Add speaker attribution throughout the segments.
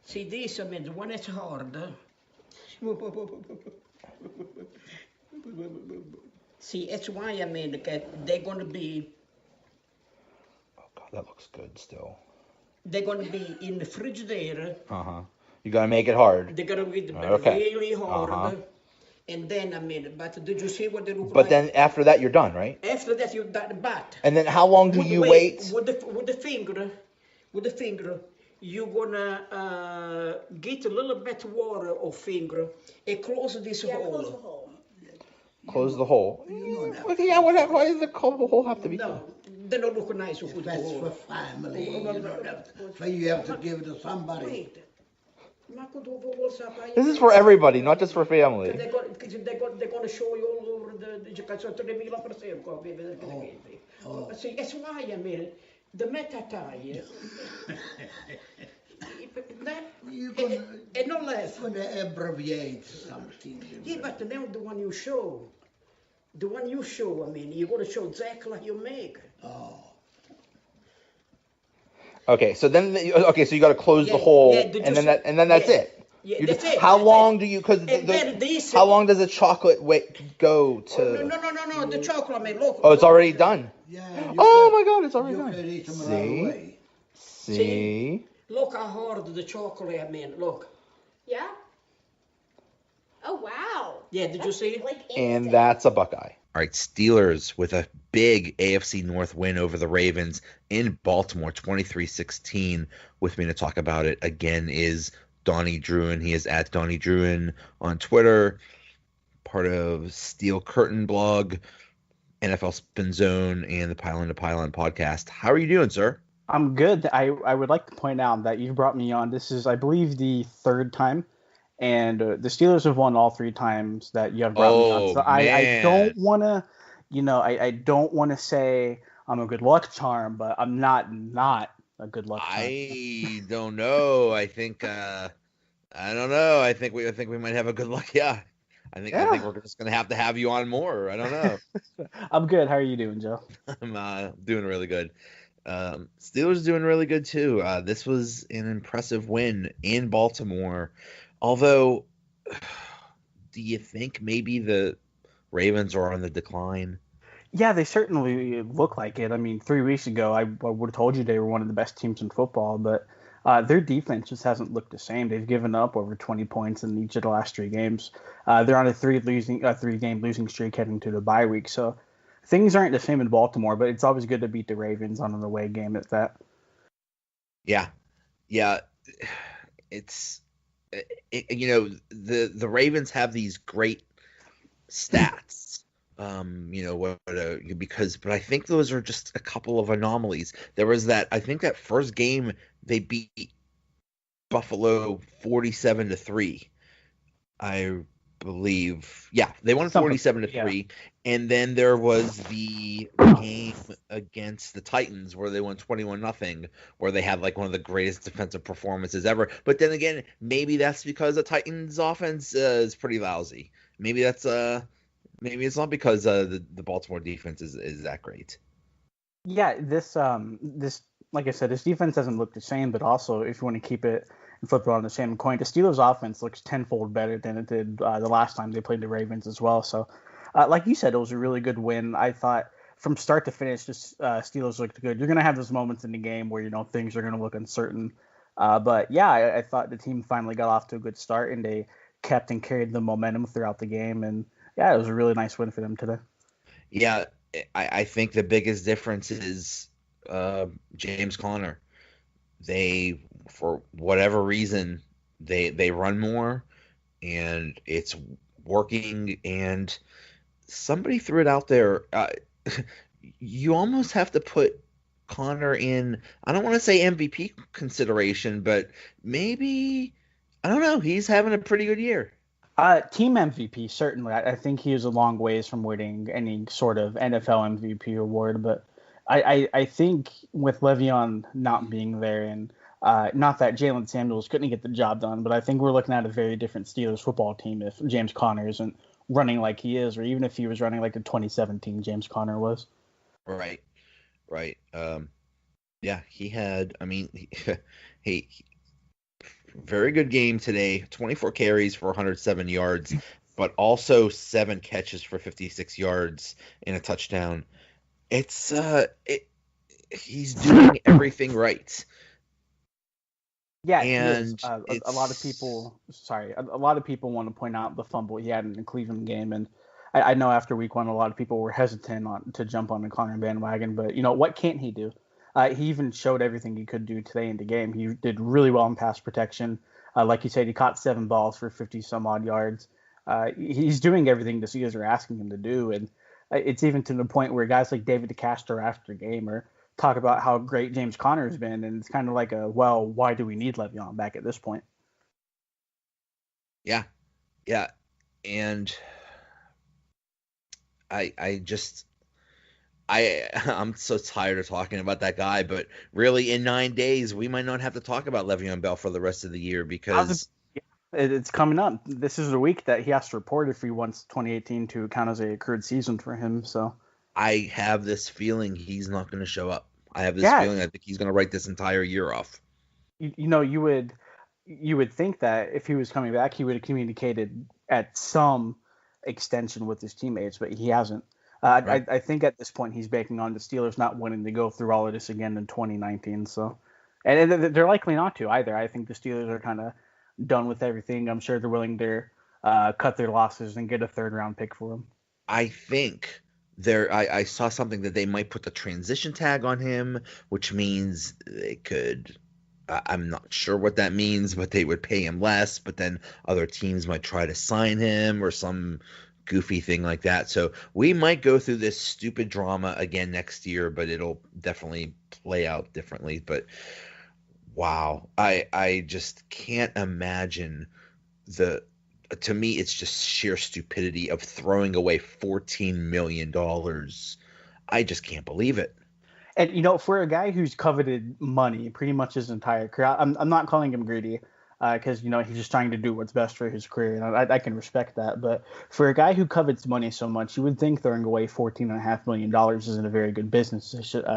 Speaker 1: See this, I mean, the one that's hard. See, that's why I mean, they're gonna be
Speaker 2: Oh God, that looks good still.
Speaker 1: in the fridge there.
Speaker 2: You gotta make it hard.
Speaker 1: They're gonna be
Speaker 2: Okay.
Speaker 1: really hard. And then I mean, but did you see what they look
Speaker 2: But
Speaker 1: like?
Speaker 2: then after that, you're done, right?
Speaker 1: After that, you got the bat.
Speaker 2: And then how long do you wait?
Speaker 1: With the finger, you're gonna get a little bit water of finger and close this hole.
Speaker 3: Close the hole.
Speaker 2: Close the hole. Yeah, why does the hole have to be?
Speaker 1: No, they don't look nice.
Speaker 4: That's for family. You don't have to, so you have to give it to somebody.
Speaker 1: Wait.
Speaker 2: This is for everybody, not just for family.
Speaker 1: They're going to show you all over the cazzo 3000% copie. See, that's why I mean, the meta tie.
Speaker 4: You're
Speaker 1: No less.
Speaker 4: going to abbreviate something.
Speaker 1: Yeah, but now the one you show, I mean, you're going to show exactly how you make.
Speaker 4: Oh.
Speaker 2: Okay, so then so you got to close the hole, and then that's it.
Speaker 1: Yeah, that's it.
Speaker 2: How long do you? How long does the chocolate go to?
Speaker 1: No. The chocolate, I mean, look.
Speaker 2: Oh, it's already done.
Speaker 4: Yeah.
Speaker 2: Oh my God, it's already
Speaker 4: You
Speaker 2: done.
Speaker 4: could eat them right away.
Speaker 2: See.
Speaker 1: Look how hard the chocolate, I mean, look.
Speaker 3: Yeah. Oh wow.
Speaker 1: Yeah, did you see it?
Speaker 3: Like
Speaker 2: And that's a Buckeye. All right, Steelers with a big AFC North win over the Ravens in Baltimore, 23-16. With me to talk about it again is Donnie Druin. He is at Donnie Druin on Twitter, part of Steel Curtain blog, NFL Spin Zone, and the Pylon to Pylon podcast. How are you doing, sir?
Speaker 5: I'm good. I would like to point out that you brought me on. This is, I believe, the third time. And the Steelers have won all three times that you have brought me on. So I don't want to, I don't want to say I'm a good luck charm, but I'm not a good luck charm.
Speaker 2: I don't know. I think I don't know. I think we might have a good luck. Yeah. I think we're just gonna have to have you on more. I don't know.
Speaker 5: I'm good. How are you doing, Joe?
Speaker 2: I'm doing really good. Steelers doing really good too. This was an impressive win in Baltimore. Although, do you think maybe the Ravens are on the decline?
Speaker 5: Yeah, they certainly look like it. I mean, 3 weeks ago, I would have told you they were one of the best teams in football, but their defense just hasn't looked the same. They've given up over 20 points in each of the last 3 games. They're on a 3-game losing streak heading to the bye week, so things aren't the same in Baltimore, but it's always good to beat the Ravens on an away game at that.
Speaker 2: Yeah. The Ravens have these great stats, but I think those are just a couple of anomalies. There was I think that first game they beat Buffalo 47-3. I believe. Yeah, they won 47-3. And then there was the game against the Titans where they won 21-0, where they had like one of the greatest defensive performances ever. But then again, maybe that's because the Titans offense is pretty lousy. Maybe that's maybe it's not because the Baltimore defense is that great.
Speaker 5: Yeah, this like I said, this defense doesn't look the same, but also if you want to keep it and flip it on the same coin, the Steelers offense looks tenfold better than it did the last time they played the Ravens as well. So, like you said, it was a really good win. I thought from start to finish, the Steelers looked good. You're going to have those moments in the game where, things are going to look uncertain. But yeah, I thought the team finally got off to a good start and they kept and carried the momentum throughout the game. And yeah, it was a really nice win for them today.
Speaker 2: Yeah, I think the biggest difference is James Conner. They, for whatever reason, they run more, and it's working. And somebody threw it out there. You almost have to put Conner in, I don't want to say MVP consideration, but maybe, I don't know, he's having a pretty good year.
Speaker 5: Team MVP, certainly. I think he is a long ways from winning any sort of NFL MVP award, but I think with Le'Veon not being there, and not that Jalen Samuels couldn't get the job done, but I think we're looking at a very different Steelers football team if James Conner isn't running like he is, or even if he was running like the 2017 James Conner was.
Speaker 2: Right. Yeah, he had, I mean, he very good game today. 24 carries for 107 yards, but also 7 catches for 56 yards and a touchdown. He's doing everything right.
Speaker 5: Yeah,
Speaker 2: And
Speaker 5: he is. A lot of people, a lot of people want to point out the fumble he had in the Cleveland game, and I know after week 1, a lot of people were hesitant to jump on the Connor bandwagon, but what can't he do? He even showed everything he could do today in the game. He did really well in pass protection. Like you said, he caught 7 balls for 50 some odd yards. He's doing everything the Steelers are asking him to do, and it's even to the point where guys like David DeCastro after the game are talk about how great James Conner has been, and it's kind of like why do we need Le'Veon back at this point?
Speaker 2: Yeah, and I'm so tired of talking about that guy, but really in 9 days we might not have to talk about Le'Veon Bell for the rest of the year because
Speaker 5: it's coming up. This is the week that he has to report if he wants 2018 to count as a accrued season for him. So
Speaker 2: I have this feeling he's not going to show up. I have this feeling I think he's going to write this entire year off.
Speaker 5: You would think that if he was coming back, he would have communicated at some extension with his teammates, but he hasn't. Right. I think at this point he's banking on the Steelers not wanting to go through all of this again in 2019. So, and they're likely not to either. I think the Steelers are kind of done with everything. I'm sure they're willing to cut their losses and get a 3rd round pick for him.
Speaker 2: I think I saw something that they might put the transition tag on him, which means they could. I'm not sure what that means, but they would pay him less. But then other teams might try to sign him or some goofy thing like that. So we might go through this stupid drama again next year, but it'll definitely play out differently. But wow, I just can't imagine to me, it's just sheer stupidity of throwing away $14 million. I just can't believe it.
Speaker 5: And, for a guy who's coveted money pretty much his entire career, I'm not calling him greedy because, he's just trying to do what's best for his career. And I can respect that. But for a guy who covets money so much, you would think throwing away $14.5 million isn't a very good business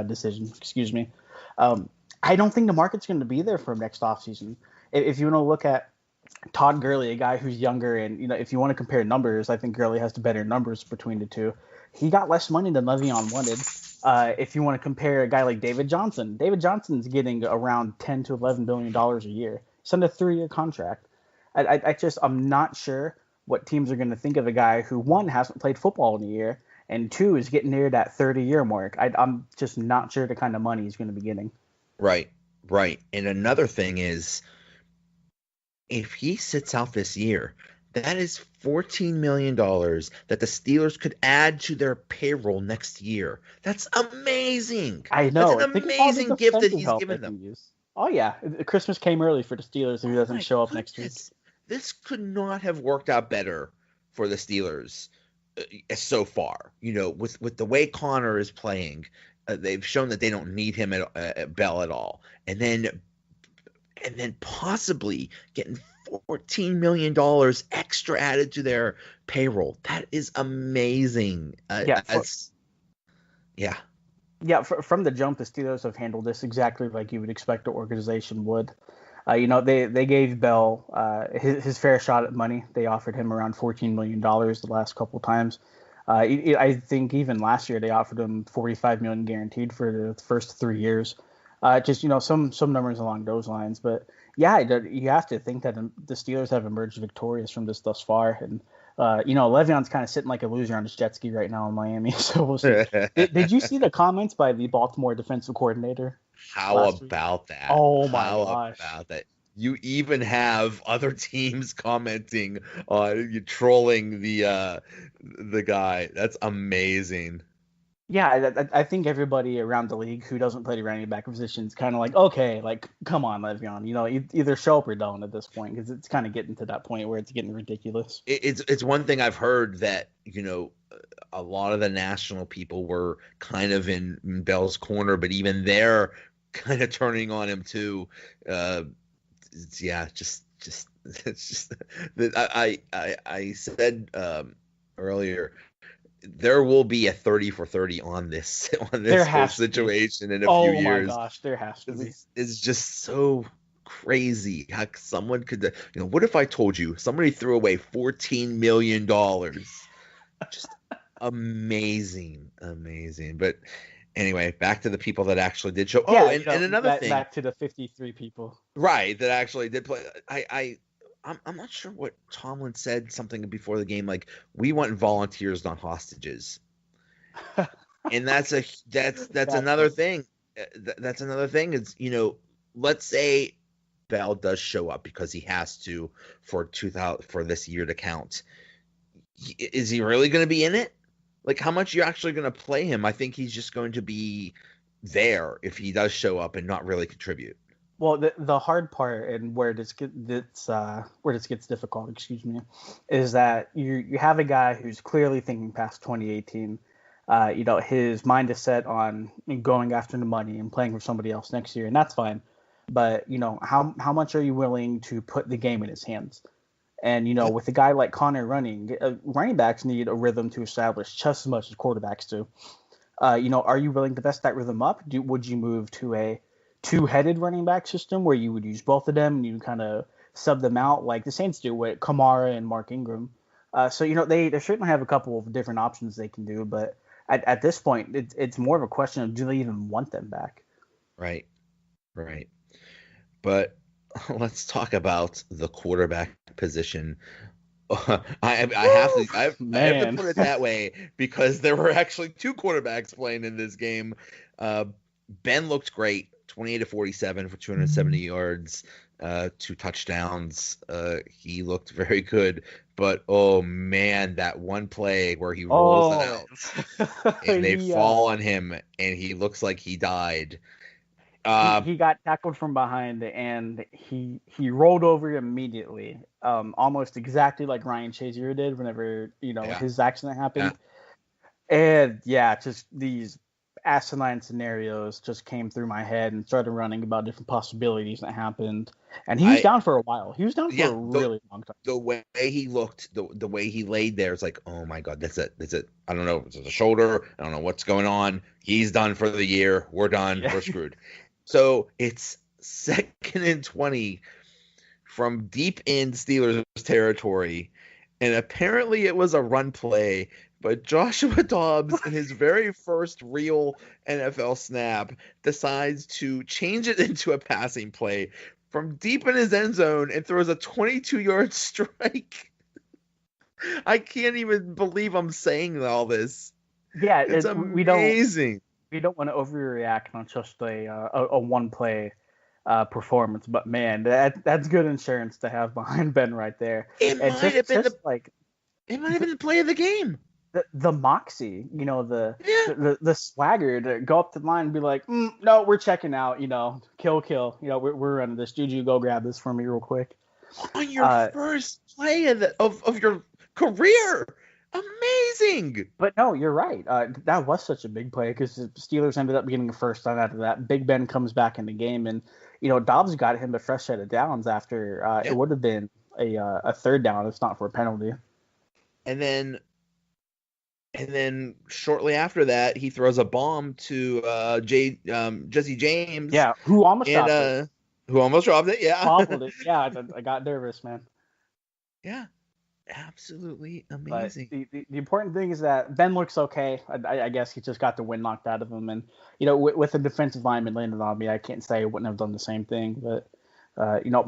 Speaker 5: decision. Excuse me. I don't think the market's going to be there for him next offseason. If you want to look at Todd Gurley, a guy who's younger, and if you want to compare numbers, I think Gurley has the better numbers between the two. He got less money than Le'Veon wanted. If you want to compare a guy like David Johnson's getting around $10 to $11 billion a year. He's on a 3-year contract. I'm not sure what teams are going to think of a guy who, 1, hasn't played football in a year, and 2, is getting near that 30-year mark. I'm just not sure the kind of money he's going to be getting.
Speaker 2: Right. And another thing is, if he sits out this year, that is $14 million that the Steelers could add to their payroll next year. That's amazing.
Speaker 5: I know.
Speaker 2: That's an amazing gift that he's given them.
Speaker 5: Oh, yeah. Christmas came early for the Steelers if he doesn't show up next week.
Speaker 2: This could not have worked out better for the Steelers so far. With the way Connor is playing, they've shown that they don't need him at Bell at all. And then possibly getting $14 million extra added to their payroll. That is amazing.
Speaker 5: From the jump, the Steelers have handled this exactly like you would expect the organization would. They gave Bell his fair shot at money. They offered him around $14 million the last couple times. I think even last year they offered him $45 million guaranteed for the first 3 years. Some numbers along those lines. But yeah, you have to think that the Steelers have emerged victorious from this thus far. And, Le'Veon's kind of sitting like a loser on his jet ski right now in Miami. So we'll see. Did you see the comments by the Baltimore defensive coordinator?
Speaker 2: How about that?
Speaker 5: Oh, my gosh.
Speaker 2: How about that? You even have other teams commenting on you trolling the guy. That's amazing.
Speaker 5: Yeah, I think everybody around the league who doesn't play the running back position is kind of like, okay, like, come on, Le'Veon. Either show up or don't at this point because it's kind of getting to that point where it's getting ridiculous.
Speaker 2: It's one thing I've heard that, a lot of the national people were kind of in Bell's corner, but even they're kind of turning on him too. It's just I said earlier, there will be a 30 for 30 on this whole situation in a few years.
Speaker 5: Oh my gosh, there has to be.
Speaker 2: It's just so crazy how someone could, what if I told you somebody threw away $14 million? Just amazing. But anyway, back to the people that actually did show.
Speaker 5: Yeah,
Speaker 2: and another thing.
Speaker 5: Back to the 53 people.
Speaker 2: Right, that actually did play. I'm not sure what Tomlin said, something before the game, like, we want volunteers, not hostages. And that's another thing. That's another thing. Is, let's say Bell does show up because he has to for this year to count. Is he really going to be in it? Like, how much are you actually going to play him? I think he's just going to be there if he does show up and not really contribute.
Speaker 5: Well, the hard part and where this gets difficult, is that you have a guy who's clearly thinking past 2018. His mind is set on going after the money and playing for somebody else next year, and that's fine. But how much are you willing to put the game in his hands? And with a guy like Connor running backs need a rhythm to establish just as much as quarterbacks do. Are you willing to vest that rhythm up? Would you move to a two-headed running back system where you would use both of them and you kind of sub them out like the Saints do with Kamara and Mark Ingram? They certainly have a couple of different options they can do, but at this point, it's more of a question of, do they even want them back? Right.
Speaker 2: But let's talk about the quarterback position. I have to put it that way because there were actually two quarterbacks playing in this game. Ben looked great, 28-47 for 270 yards, 2 touchdowns. He looked very good, but oh man, that one play where he rolls it out and they fall on him and he looks like he died.
Speaker 5: He got tackled from behind and he rolled over immediately, almost exactly like Ryan Shazier did whenever his accident happened. And just these asinine scenarios just came through my head and started running about different possibilities that happened. And he was down for a while. He was down for a really long time.
Speaker 2: The way he looked, the way he laid there, it's like, oh my God, that's it. I don't know. It's a shoulder. I don't know what's going on. He's done for the year. We're done. We're screwed. So it's 2nd and 20 from deep in Steelers territory. And apparently it was a run play, but Joshua Dobbs in his very first real NFL snap decides to change it into a passing play from deep in his end zone and throws a 22-yard strike. I can't even believe I'm saying all this.
Speaker 5: Yeah,
Speaker 2: it's amazing.
Speaker 5: We don't want to overreact on just a one-play performance, but man, that's good insurance to have behind Ben right there.
Speaker 2: It might have been the play of the game.
Speaker 5: The moxie, the swagger to go up to the line and be like, no, we're checking out, kill, we're running this. Juju, go grab this for me real quick.
Speaker 2: On your first play of your career. Amazing.
Speaker 5: But no, you're right. That was such a big play because the Steelers ended up getting a first down after that. Big Ben comes back in the game, and Dobbs got him a fresh set of downs after it would have been a third down if not for a penalty.
Speaker 2: And then shortly after that, he throws a bomb to Jesse James.
Speaker 5: Yeah, who almost dropped it.
Speaker 2: Who almost dropped it? Yeah,
Speaker 5: bobbled it. Yeah, I got nervous, man.
Speaker 2: Yeah. Absolutely amazing.
Speaker 5: But the important thing is that Ben looks okay. I guess he just got the wind knocked out of him. And, with a defensive lineman landed on me, I can't say I wouldn't have done the same thing. But,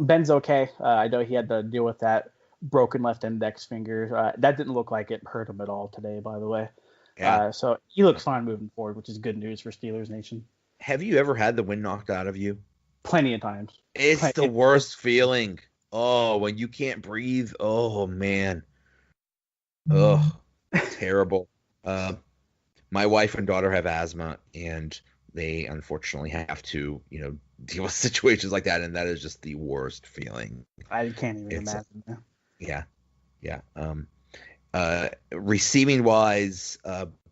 Speaker 5: Ben's okay. I know he had to deal with that broken left index finger. That didn't look like it hurt him at all today, by the way. Yeah. So he looks fine moving forward, which is good news for Steelers Nation.
Speaker 2: Have you ever had the wind knocked out of you?
Speaker 5: Plenty of times.
Speaker 2: It's the worst feeling. Oh, when you can't breathe. Oh, man. Oh, terrible. My wife and daughter have asthma, and they unfortunately have to, deal with situations like that, and that is just the worst feeling.
Speaker 5: I can't even imagine.
Speaker 2: Yeah. Receiving-wise,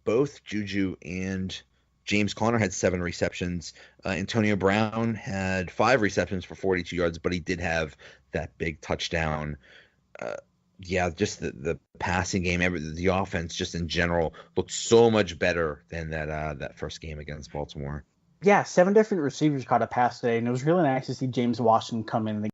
Speaker 2: both Juju and James Conner had 7 receptions. Antonio Brown had 5 receptions for 42 yards, but he did have that big touchdown. Just the passing game, the offense just in general looked so much better than that first game against Baltimore.
Speaker 5: Yeah, 7 different receivers caught a pass today, and it was really nice to see James Washington come in